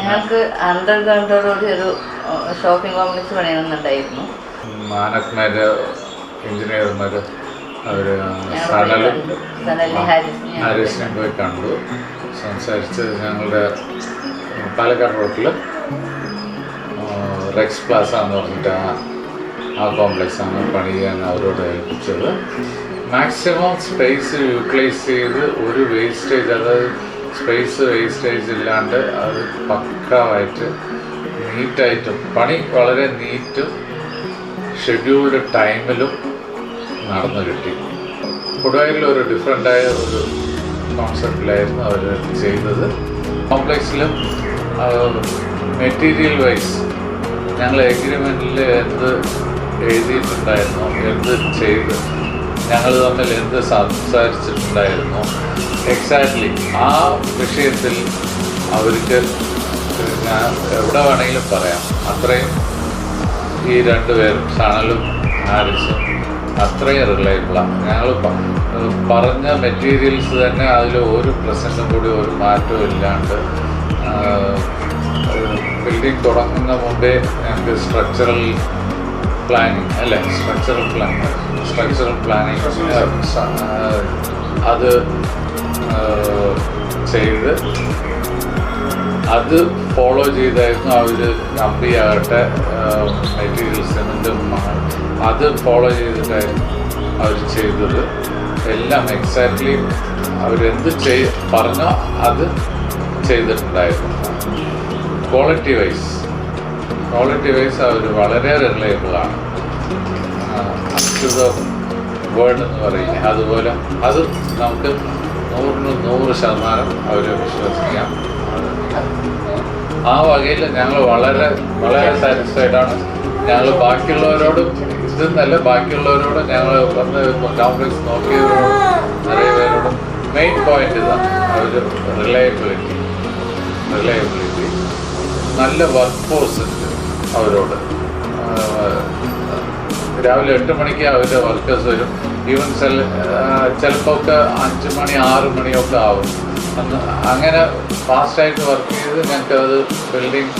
ഞങ്ങൾക്ക് അണ്ടർഗ്രൗണ്ടോടുകൂടി ഒരു shopping complex പണിയണമെന്നുണ്ടായിരുന്നു. മാനക്മാര് എഞ്ചിനീയർമാർ അവർ ഹാരിസിനെ പോയി കണ്ടു, സംസാരിച്ച് ഞങ്ങളുടെ പാലക്കാട് റോട്ടിൽ റെക്സ് പ്ലാസ എന്ന് പറഞ്ഞിട്ട് ആ കോംപ്ലക്സാണ് പണി ചെയ്യാൻ അവരോട് ഏൽപ്പിച്ചത്. മാക്സിമം സ്പേസ് യൂട്ടിലൈസ് ചെയ്ത് ഒരു വേസ്റ്റേജ്, അതായത് സ്പേസ് വേസ്റ്റേജ് ഇല്ലാണ്ട് അത് പക്കാവായിട്ട് നീറ്റായിട്ടും പണി വളരെ നീറ്റും ഷെഡ്യൂൾഡ് ടൈമിലും നടന്നു കിട്ടി. കൊടുവായൂരിൽ ഒരു ഡിഫറെൻ്റായ ഒരു കോൺസെപ്റ്റിലായിരുന്നു അവർ ചെയ്തത്. കോംപ്ലക്സിലും മെറ്റീരിയൽ വൈസ് ഞങ്ങൾ എഗ്രിമെൻറ്റിൽ എന്ത് എഴുതിയിട്ടുണ്ടായിരുന്നു, എന്ത് ചെയ്ത് ഞങ്ങൾ തമ്മിൽ എന്ത് സംസാരിച്ചിട്ടുണ്ടായിരുന്നു, എക്സാക്ട്ലി ആ വിഷയത്തിൽ അവർക്ക് ഞാൻ എവിടെ വേണമെങ്കിലും പറയാം. അത്രയും ഈ രണ്ടുപേരും ഷണലും ഹാരിസും അത്രയും റിലയബിളാണ്. ഞങ്ങൾ പറഞ്ഞ മെറ്റീരിയൽസ് തന്നെ അതിൽ ഒരു പെർസെൻറ്റും കൂടി ഒരു മാറ്റവും ഇല്ലാണ്ട് ബിൽഡിംഗ് തുടങ്ങുന്ന മുമ്പേ ഞങ്ങൾക്ക് സ്ട്രക്ചറൽ പ്ലാനിങ് അല്ലേ, സ്ട്രക്ചറൽ പ്ലാനിങ് അത് ചെയ്ത് അത് ഫോളോ ചെയ്തായിരുന്നു അവർ. കമ്പിയാകട്ടെ മെറ്റീരിയൽ സിമെൻറ്റും അത് ഫോളോ ചെയ്തിട്ടായിരുന്നു അവർ ചെയ്തത്. എല്ലാം എക്സാക്ട്ലി അവരെന്ത് പറഞ്ഞോ അത് ചെയ്തിട്ടുണ്ടായിരുന്നു. ക്വാളിറ്റി വൈസ് അവർ വളരെ റിലയബിളാണ്. ടു ദ വേർഡ് എന്ന് പറയില്ലേ, അതുപോലെ അത് നമുക്ക് 100% അവരെ വിശ്വസിക്കാം. ആ വകയിൽ ഞങ്ങൾ വളരെ വളരെ സാറ്റിസ്ഫൈഡാണ്. ഞങ്ങൾ ബാക്കിയുള്ളവരോടും ബാക്കിയുള്ളവരോട് ഞങ്ങൾ വന്ന് കോംപ്ലക്സ് നോക്കിയവരോടും നിറയെ പേരോടും മെയിൻ പോയിന്റ് ഇതാണ്, അവർ റിലയബിലിറ്റി. നല്ല വർക്ക് ഫോഴ്സ് ഉണ്ട് അവരോട്. രാവിലെ 8 മണിക്ക് അവരുടെ വർക്കേഴ്സ് വരും. ഈവൻ ചിലപ്പോൾ 5 മണി 6 മണിയൊക്കെ ആവും. അങ്ങനെ ഫാസ്റ്റായിട്ട് വർക്ക് ചെയ്ത് ഞങ്ങൾക്കത് ബിൽഡിംഗ്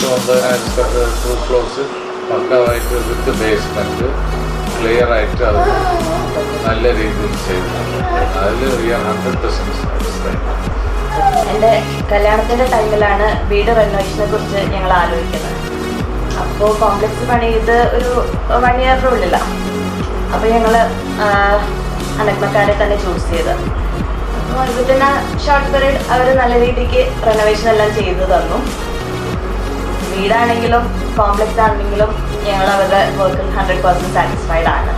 2 ഫ്ലോർസ് പക്കമായിട്ട് വിത്ത് ബേസ്മെൻറ്റ് ക്ലിയറായിട്ട് അത് നല്ല രീതിയിൽ ചെയ്തിട്ടുണ്ട്. അതിൽ 100% സാറ്റിസ്ഫൈഡ്. എൻ്റെ കല്യാണത്തിൻ്റെ ടൈമിലാണ് വീട് റെനോവേഷനെ കുറിച്ച് ഞങ്ങൾ ആലോചിക്കുന്നത്. അപ്പോൾ കോംപ്ലക്സ് പണി ചെയ്ത് ഒരു 1 ഇയറിൻ്റെ ഉള്ളിലാണ്. അപ്പോൾ ഞങ്ങൾ അനക്മക്കാരെ തന്നെ ചൂസ് ചെയ്തത്. അപ്പോൾ വിത്തിൻ ആ ഷോർട്ട് പീരീഡ് അവർ നല്ല രീതിക്ക് റെനോവേഷൻ എല്ലാം ചെയ്തു തന്നു. വീടാണെങ്കിലും കോംപ്ലക്സ് ആണെങ്കിലും ഞങ്ങൾ അവരുടെ വർക്കിൽ 100% സാറ്റിസ്ഫൈഡ് ആണ്.